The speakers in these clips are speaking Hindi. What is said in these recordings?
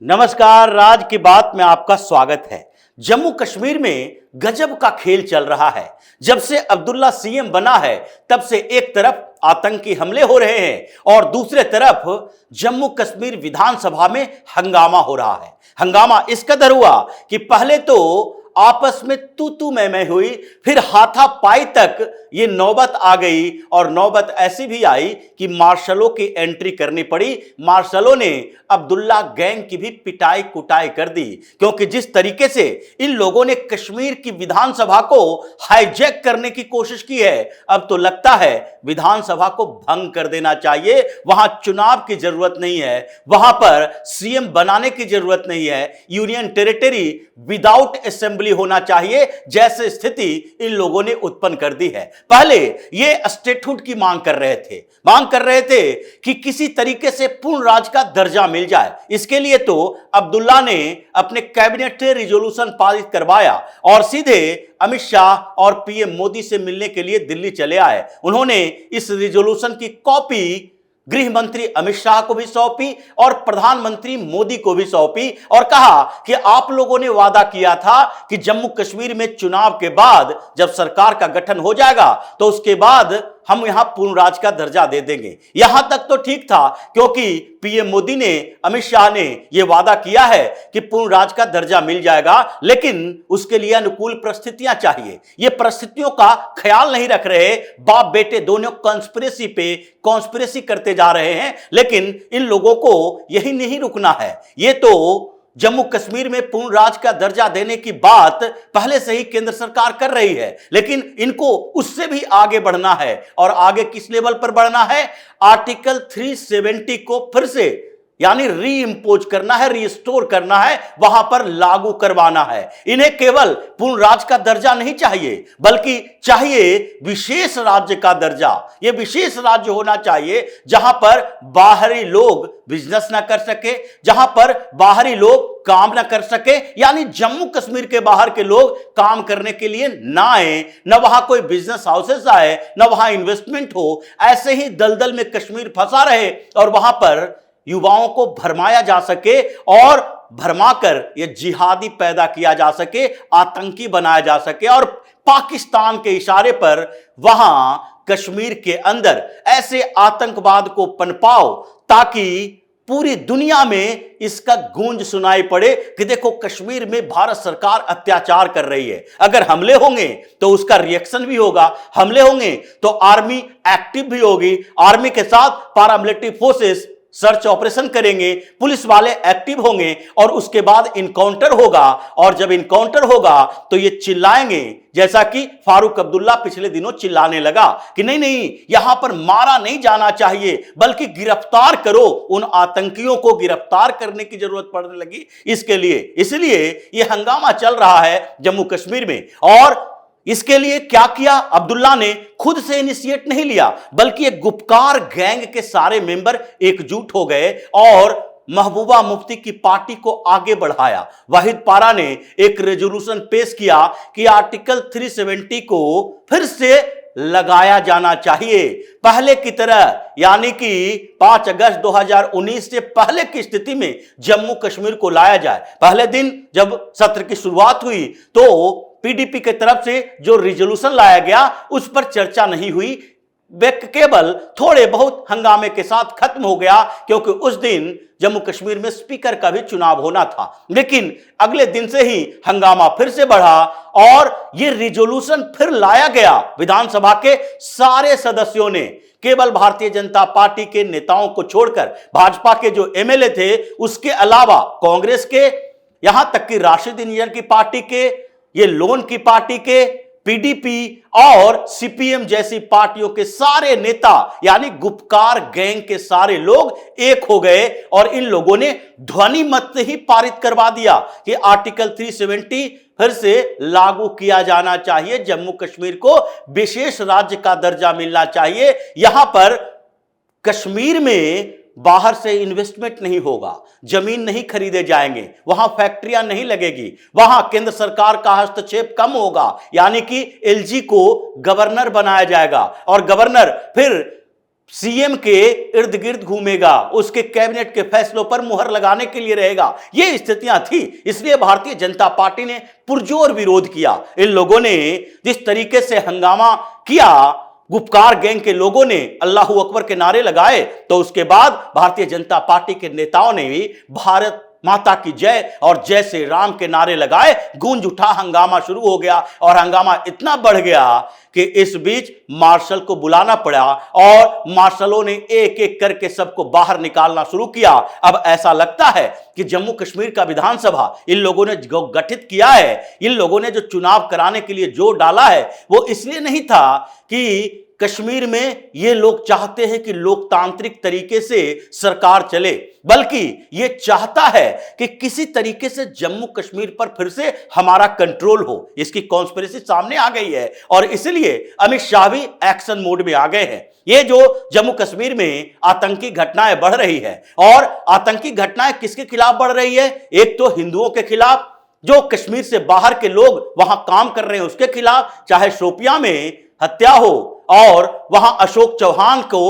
नमस्कार, राज की बात में आपका स्वागत है। जम्मू कश्मीर में गजब का खेल चल रहा है। जब से अब्दुल्ला सीएम बना है तब से एक तरफ आतंकी हमले हो रहे हैं और दूसरे तरफ जम्मू कश्मीर विधानसभा में हंगामा हो रहा है। हंगामा इस कदर हुआ कि पहले तो आपस में तू मैं हुई, फिर हाथापाई तक ये नौबत आ गई और नौबत ऐसी भी आई कि मार्शलों की एंट्री करनी पड़ी। मार्शलों ने अब्दुल्ला गैंग की भी पिटाई कुटाई कर दी, क्योंकि जिस तरीके से इन लोगों ने कश्मीर की विधानसभा को हाईजैक करने की कोशिश की है, अब तो लगता है विधानसभा को भंग कर देना चाहिए। वहां चुनाव की जरूरत नहीं है, वहां पर सीएम बनाने की जरूरत नहीं है। यूनियन टेरिटरी विदाउट असेंबली होना चाहिए, जैसे स्थिति इन लोगों ने उत्पन्न कर दी है। पहले ये स्टेटहुड की मांग कर रहे थे कि किसी तरीके से पूर्ण राज का दर्जा मिल जाए। इसके लिए तो अब्दुल्ला ने अपने कैबिनेट से रिजोल्यूशन पारित करवाया और सीधे अमित शाह और पीएम मोदी से मिलने के लिए दिल्ली चले आए। उन्होंने इस रिजोल्यूशन की कॉपी गृह मंत्री अमित शाह को भी सौंपी और प्रधानमंत्री मोदी को भी सौंपी और कहा कि आप लोगों ने वादा किया था कि जम्मू कश्मीर में चुनाव के बाद जब सरकार का गठन हो जाएगा तो उसके बाद हम यहां पूर्ण राज का दर्जा दे देंगे। यहां तक तो ठीक था, क्योंकि पीएम मोदी ने, अमित शाह ने यह वादा किया है कि पूर्ण राज का दर्जा मिल जाएगा, लेकिन उसके लिए अनुकूल परिस्थितियां चाहिए। ये परिस्थितियों का ख्याल नहीं रख रहे। बाप बेटे दोनों कॉन्स्पिरेसी करते जा रहे हैं, लेकिन इन लोगों को यही नहीं रुकना है। ये तो जम्मू कश्मीर में पूर्ण राज का दर्जा देने की बात पहले से ही केंद्र सरकार कर रही है, लेकिन इनको उससे भी आगे बढ़ना है। और आगे किस लेवल पर बढ़ना है? आर्टिकल 370 को फिर से यानी री इंपोज करना है, रिस्टोर करना है, वहां पर लागू करवाना है। इन्हें केवल पूर्ण राज का दर्जा नहीं चाहिए, बल्कि चाहिए विशेष राज्य का दर्जा। यह विशेष राज्य होना चाहिए जहां पर बाहरी लोग बिजनेस ना कर सके, जहां पर बाहरी लोग काम ना कर सके, यानी जम्मू कश्मीर के बाहर के लोग काम करने के लिए ना आए, न वहां कोई बिजनेस हाउसेस आए, न वहां इन्वेस्टमेंट हो। ऐसे ही दलदल में कश्मीर फंसा रहे और वहां पर युवाओं को भरमाया जा सके और भरमाकर यह जिहादी पैदा किया जा सके, आतंकी बनाया जा सके और पाकिस्तान के इशारे पर वहां कश्मीर के अंदर ऐसे आतंकवाद को पनपाओ ताकि पूरी दुनिया में इसका गूंज सुनाई पड़े कि देखो कश्मीर में भारत सरकार अत्याचार कर रही है। अगर हमले होंगे तो उसका रिएक्शन भी होगा, हमले होंगे तो आर्मी एक्टिव भी होगी, आर्मी के साथ पैरामिलिट्री फोर्सेस सर्च ऑपरेशन करेंगे, पुलिस वाले एक्टिव होंगे और उसके बाद इनकाउंटर होगा। और जब इनकाउंटर होगा तो ये चिल्लाएंगे, जैसा कि फारूक अब्दुल्ला पिछले दिनों चिल्लाने लगा कि नहीं यहां पर मारा नहीं जाना चाहिए, बल्कि गिरफ्तार करो। उन आतंकियों को गिरफ्तार करने की जरूरत पड़ने लगी इसलिए यह हंगामा चल रहा है जम्मू कश्मीर में। और इसके लिए क्या किया? अब्दुल्ला ने खुद से इनिशिएट नहीं लिया, बल्कि एक गुपकार गैंग के सारे मेंबर एकजुट हो गए और महबूबा मुफ्ती की पार्टी को आगे बढ़ाया। वाहिद पारा ने एक रेजोल्यूशन पेश किया कि आर्टिकल 370 को फिर से लगाया जाना चाहिए, पहले की तरह, यानी कि 5 अगस्त 2019 से पहले की स्थिति में जम्मू कश्मीर को लाया जाए। पहले दिन जब सत्र की शुरुआत हुई तो पीडीपी की तरफ से जो रिजोल्यूशन लाया गया उस पर चर्चा नहीं हुई, केवल थोड़े बहुत हंगामे के साथ खत्म हो गया, क्योंकि उस दिन जम्मू कश्मीर में स्पीकर का भी चुनाव होना था। लेकिन अगले दिन से ही हंगामा फिर से बढ़ा और यह रिजोल्यूशन फिर लाया गया। विधानसभा के सारे सदस्यों ने, केवल भारतीय जनता पार्टी के नेताओं को छोड़कर भाजपा के जो एमएलए थे, उसके अलावा कांग्रेस के, यहां तक कि राशिद इंजीनियर की पार्टी के, ये लोन की पार्टी के, पीडीपी और सीपीएम जैसी पार्टियों के सारे नेता, यानी गुपकार गैंग के सारे लोग एक हो गए और इन लोगों ने ध्वनि मत से ही पारित करवा दिया कि आर्टिकल 370 फिर से लागू किया जाना चाहिए, जम्मू कश्मीर को विशेष राज्य का दर्जा मिलना चाहिए। यहां पर कश्मीर में बाहर से इन्वेस्टमेंट नहीं होगा, जमीन नहीं खरीदे जाएंगे, वहां फैक्ट्रियां नहीं लगेगी, वहां केंद्र सरकार का हस्तक्षेप कम होगा, यानी कि एलजी को गवर्नर बनाया जाएगा और गवर्नर फिर सीएम के इर्द गिर्द घूमेगा, उसके कैबिनेट के फैसलों पर मुहर लगाने के लिए रहेगा। ये स्थितियां थी, इसलिए भारतीय जनता पार्टी ने पुरजोर विरोध किया। इन लोगों ने जिस तरीके से हंगामा किया, गुपकार गैंग के लोगों ने अल्लाहू अकबर के नारे लगाए, तो उसके बाद भारतीय जनता पार्टी के नेताओं ने भी भारत माता की जय और जय श्री राम के नारे लगाए। गूंज उठा, हंगामा शुरू हो गया और हंगामा इतना बढ़ गया कि इस बीच मार्शल को बुलाना पड़ा और मार्शलों ने एक एक करके सबको बाहर निकालना शुरू किया। अब ऐसा लगता है कि जम्मू कश्मीर का विधानसभा इन लोगों ने जो गठित किया है, इन लोगों ने जो चुनाव कराने के लिए जोर डाला है, वो इसलिए नहीं था कि कश्मीर में ये लोग चाहते हैं कि लोकतांत्रिक तरीके से सरकार चले, बल्कि ये चाहता है कि किसी तरीके से जम्मू कश्मीर पर फिर से हमारा कंट्रोल हो। इसकी कॉन्स्पिरेसी सामने आ गई है और इसलिए अमित शाह भी एक्शन मोड में आ गए हैं। ये जो जम्मू कश्मीर में आतंकी घटनाएं बढ़ रही है, और आतंकी घटनाएं किसके खिलाफ बढ़ रही है? एक तो हिंदुओं के खिलाफ, जो कश्मीर से बाहर के लोग वहां काम कर रहे हैं उसके खिलाफ, चाहे शोपियां में हत्या हो और वहां अशोक चौहान को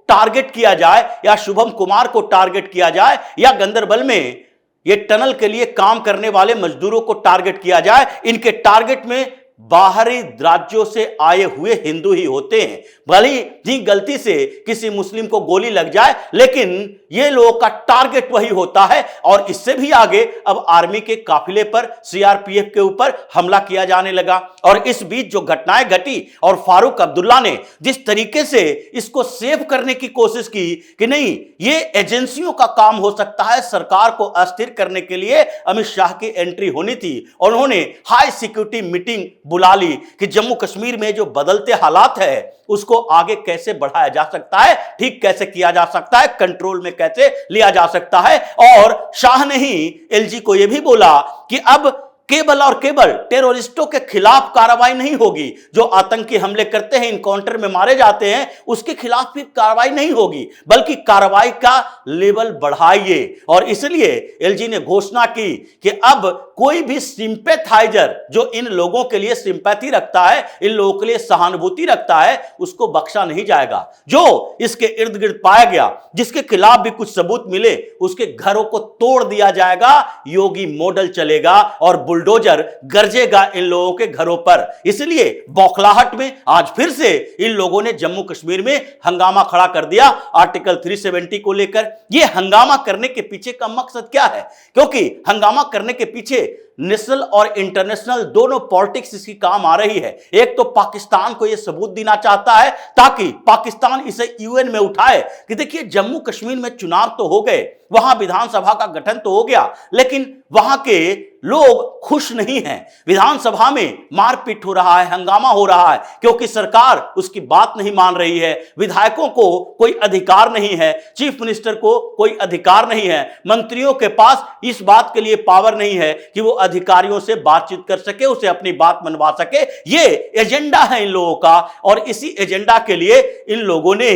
टारगेट किया जाए, या शुभम कुमार को टारगेट किया जाए, या गंदरबल में ये टनल के लिए काम करने वाले मजदूरों को टारगेट किया जाए। इनके टारगेट में बाहरी राज्यों से आए हुए हिंदू ही होते हैं। भले ही गलती से किसी मुस्लिम को गोली लग जाए, लेकिन ये लोगों का टारगेट वही होता है। और इससे भी आगे अब आर्मी के काफिले पर, सीआरपीएफ के ऊपर हमला किया जाने लगा। और इस बीच जो घटनाएं घटी और फारूक अब्दुल्ला ने जिस तरीके से इसको सेव करने की कोशिश की कि नहीं, ये एजेंसियों का काम हो सकता है, सरकार को अस्थिर करने के लिए अमित शाह की एंट्री होनी थी। और उन्होंने हाई सिक्योरिटी मीटिंग बुला ली कि जम्मू कश्मीर में जो बदलते हालात है उसको आगे कैसे बढ़ाया जा सकता है, ठीक कैसे किया जा सकता है, कंट्रोल में कैसे लिया जा सकता है। और शाह ने ही एलजी को यह भी बोला कि अब केवल और केवल टेररिस्टों के खिलाफ कार्रवाई नहीं होगी, जो आतंकी हमले करते हैं, इनकाउंटर में मारे जाते हैं, उसके खिलाफ भी कार्रवाई नहीं होगी, बल्कि कार्रवाई का लेवल बढ़ाइए। और इसलिए एलजी ने घोषणा की कि अब कोई भी सिंपैथाइजर जो इन लोगों के लिए सिंपैथी रखता है, इन लोगों के लिए सहानुभूति रखता है, उसको बख्शा नहीं जाएगा। जो इसके इर्द गिर्द पाया गया, जिसके खिलाफ भी कुछ सबूत मिले, उसके घरों को तोड़ दिया जाएगा। योगी मॉडल चलेगा और बुलडोजर गरजेगा इन लोगों के घरों पर। इसलिए बौखलाहट में आज फिर से इन लोगों ने जम्मू कश्मीर में हंगामा खड़ा कर दिया आर्टिकल 370 को लेकर। यह हंगामा करने के पीछे का मकसद क्या है? क्योंकि हंगामा करने के पीछे नेशनल और इंटरनेशनल दोनों पॉलिटिक्स इसकी काम आ रही है। एक तो पाकिस्तान को यह सबूत देना चाहता है ताकि पाकिस्तान इसे यूएन में उठाए कि देखिए जम्मू कश्मीर में चुनाव तो हो गए, वहां विधानसभा का गठन तो हो गया, लेकिन वहां के लोग खुश नहीं हैं। विधानसभा में मारपीट हो रहा है, हंगामा हो रहा है, क्योंकि सरकार उसकी बात नहीं मान रही है। विधायकों को कोई अधिकार नहीं है, चीफ मिनिस्टर को कोई अधिकार नहीं है, मंत्रियों के पास इस बात के लिए पावर नहीं है कि वो अधिकारियों से बातचीत कर सके, उसे अपनी बात मनवा सके। ये एजेंडा है इन लोगों का, और इसी एजेंडा के लिए इन लोगों ने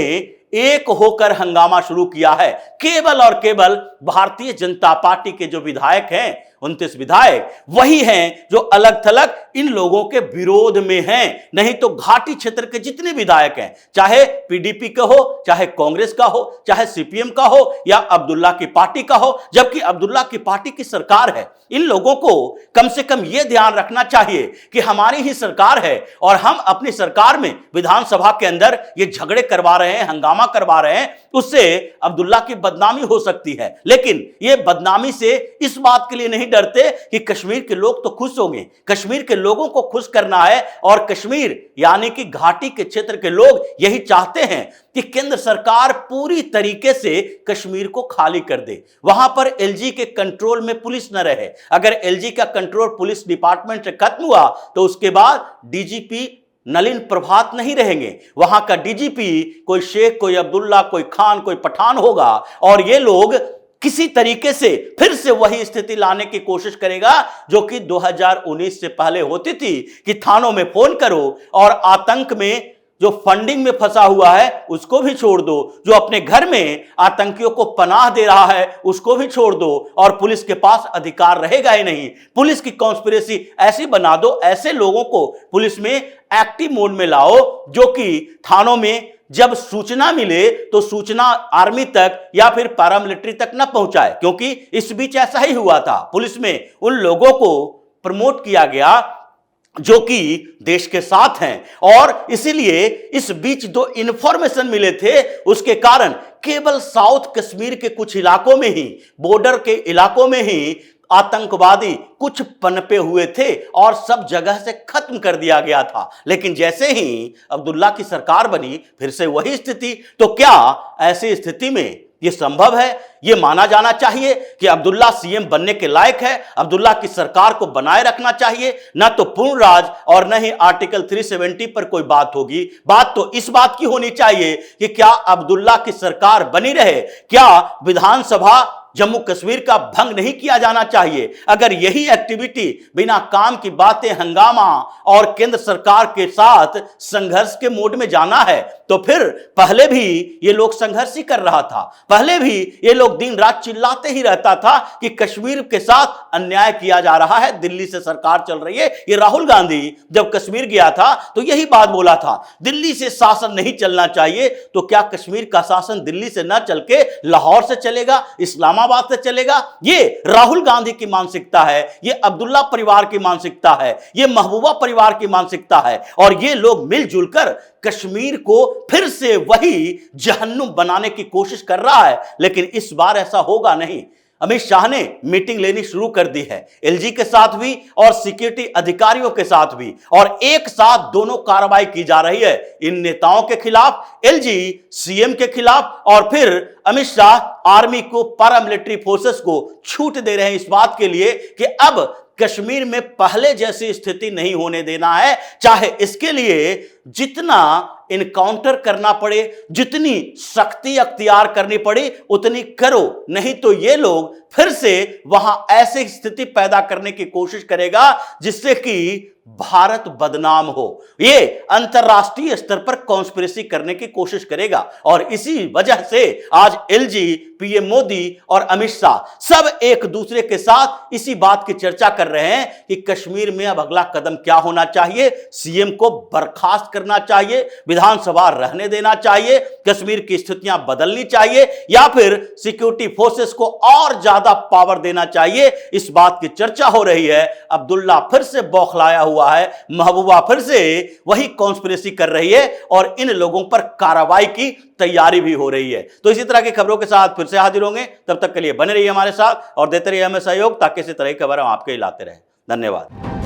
एक होकर हंगामा शुरू किया है। केवल और केवल भारतीय जनता पार्टी के जो विधायक हैं, 29 विधायक, वही हैं जो अलग थलग इन लोगों के विरोध में हैं। नहीं तो घाटी क्षेत्र के जितने विधायक हैं, चाहे पीडीपी का हो, चाहे कांग्रेस का हो, चाहे सीपीएम का हो, या अब्दुल्ला की पार्टी का हो, जबकि अब्दुल्ला की पार्टी की सरकार है, इन लोगों को कम से कम यह ध्यान रखना चाहिए कि हमारी ही सरकार है और हम अपनी सरकार में विधानसभा के अंदर ये झगड़े करवा रहे हैं, हंगामा करवा रहे हैं, उससे अब्दुल्ला की बदनामी हो सकती है। लेकिन ये बदनामी से इस बात के लिए नहीं डरते कि कश्मीर के लोग तो खुश होंगे। कश्मीर के लोगों को खुश करना है, और कश्मीर यानी कि घाटी के क्षेत्र के लोग यही चाहते हैं कि केंद्र सरकार पूरी तरीके से कश्मीर को खाली कर दे, वहां पर एलजी के कंट्रोल में पुलिस न रहे। अगर एलजी का कंट्रोल पुलिस डिपार्टमेंट से खत्म हुआ तो उसके बाद डीजीपी नलिन प्रभात नहीं रहेंगे, वहां का डीजीपी कोई शेख, कोई अब्दुल्ला, कोई खान, कोई पठान होगा, और ये लोग किसी तरीके से फिर से वही स्थिति लाने की कोशिश करेगा जो कि 2019 से पहले होती थी कि थानों में फोन करो और आतंक में जो फंडिंग में फंसा हुआ है उसको भी छोड़ दो, जो अपने घर में आतंकियों को पनाह दे रहा है उसको भी छोड़ दो, और पुलिस के पास अधिकार रहेगा ही नहीं। पुलिस की कॉन्स्पिरेसी ऐसी बना दो, ऐसे लोगों को पुलिस में एक्टिव मोड में लाओ जो कि थानों में जब सूचना मिले तो सूचना आर्मी तक या फिर पैरामिलिट्री तक न पहुंचाए, क्योंकि इस बीच ऐसा ही हुआ था। पुलिस में उन लोगों को प्रमोट किया गया जो कि देश के साथ हैं, और इसीलिए इस बीच जो इंफॉर्मेशन मिले थे उसके कारण केवल साउथ कश्मीर के कुछ इलाकों में ही, बॉर्डर के इलाकों में ही आतंकवादी कुछ पनपे हुए थे और सब जगह से खत्म कर दिया गया था। लेकिन जैसे ही अब्दुल्ला की सरकार बनी, फिर से वही स्थिति। तो क्या ऐसी स्थिति में यह संभव है? यह माना जाना चाहिए कि अब्दुल्ला सीएम बनने के लायक है, अब्दुल्ला की सरकार को बनाए रखना चाहिए। ना तो पूर्ण राज और न ही आर्टिकल 370 पर कोई बात होगी। बात तो इस बात की होनी चाहिए कि क्या अब्दुल्ला की सरकार बनी रहे, क्या विधानसभा जम्मू कश्मीर का भंग नहीं किया जाना चाहिए। अगर यही एक्टिविटी बिना काम की बातें, हंगामा और केंद्र सरकार के साथ संघर्ष के मोड में जाना है, तो फिर पहले भी ये लोग संघर्ष ही कर रहा था। पहले भी ये लोग दिन रात चिल्लाते ही रहता था कि कश्मीर के साथ अन्याय किया जा रहा है, दिल्ली से सरकार चल रही है। ये राहुल गांधी जब कश्मीर गया था तो यही बात बोला था, दिल्ली से शासन नहीं चलना चाहिए। तो क्या कश्मीर का शासन दिल्ली से न चल के लाहौर से चलेगा, इस्लामाबाद से चलेगा? ये राहुल गांधी की मानसिकता है, ये अब्दुल्ला परिवार की मानसिकता है, ये महबूबा परिवार की मानसिकता है, और ये लोग मिलजुल कर कश्मीर को फिर से वही जहन्नुम बनाने की कोशिश कर रहा है। लेकिन इस बार ऐसा होगा नहीं। अमित शाह ने मीटिंग लेनी शुरू कर दी है, एलजी के साथ भी और सिक्योरिटी अधिकारियों के साथ भी, और एक साथ दोनों कार्रवाई की जा रही है इन नेताओं के खिलाफ, एलजी सीएम के खिलाफ, और फिर अमित शाह आर्मी को, पैरामिलिट्री फोर्सेस को छूट दे रहे हैं इस बात के लिए कि अब कश्मीर में पहले जैसी स्थिति नहीं होने देना है। चाहे इसके लिए जितना इनकाउंटर करना पड़े, जितनी शक्ति अख्तियार करनी पड़ी, उतनी करो, नहीं तो ये लोग फिर से वहां ऐसी स्थिति पैदा करने की कोशिश करेगा जिससे कि भारत बदनाम हो। ये अंतरराष्ट्रीय स्तर पर कॉन्स्पिरेसी करने की कोशिश करेगा, और इसी वजह से आज एलजी, पीएम मोदी और अमित शाह सब एक दूसरे के साथ इसी बात की चर्चा कर रहे हैं कि कश्मीर में अब अगला कदम क्या होना चाहिए। सीएम को बर्खास्त करना चाहिए, विधानसभा रहने देना चाहिए, कश्मीर की स्थितियां बदलनी चाहिए, या फिर सिक्योरिटी फोर्सेस को और ज्यादा पावर देना चाहिए। इस बात की चर्चा हो रही है। अब्दुल्ला फिर से बौखलाया हुआ है, महबूबा फिर से वही कॉन्स्पिरेसी कर रही है, और इन लोगों पर कार्रवाई की तैयारी भी हो रही है। तो इसी तरह की खबरों के साथ फिर से हाजिर होंगे। तब तक के लिए बने रहिए हमारे साथ और देते रहिए हमें सहयोग, ताकि इसी तरह की खबर हम आपके लिए लाते रहें। धन्यवाद।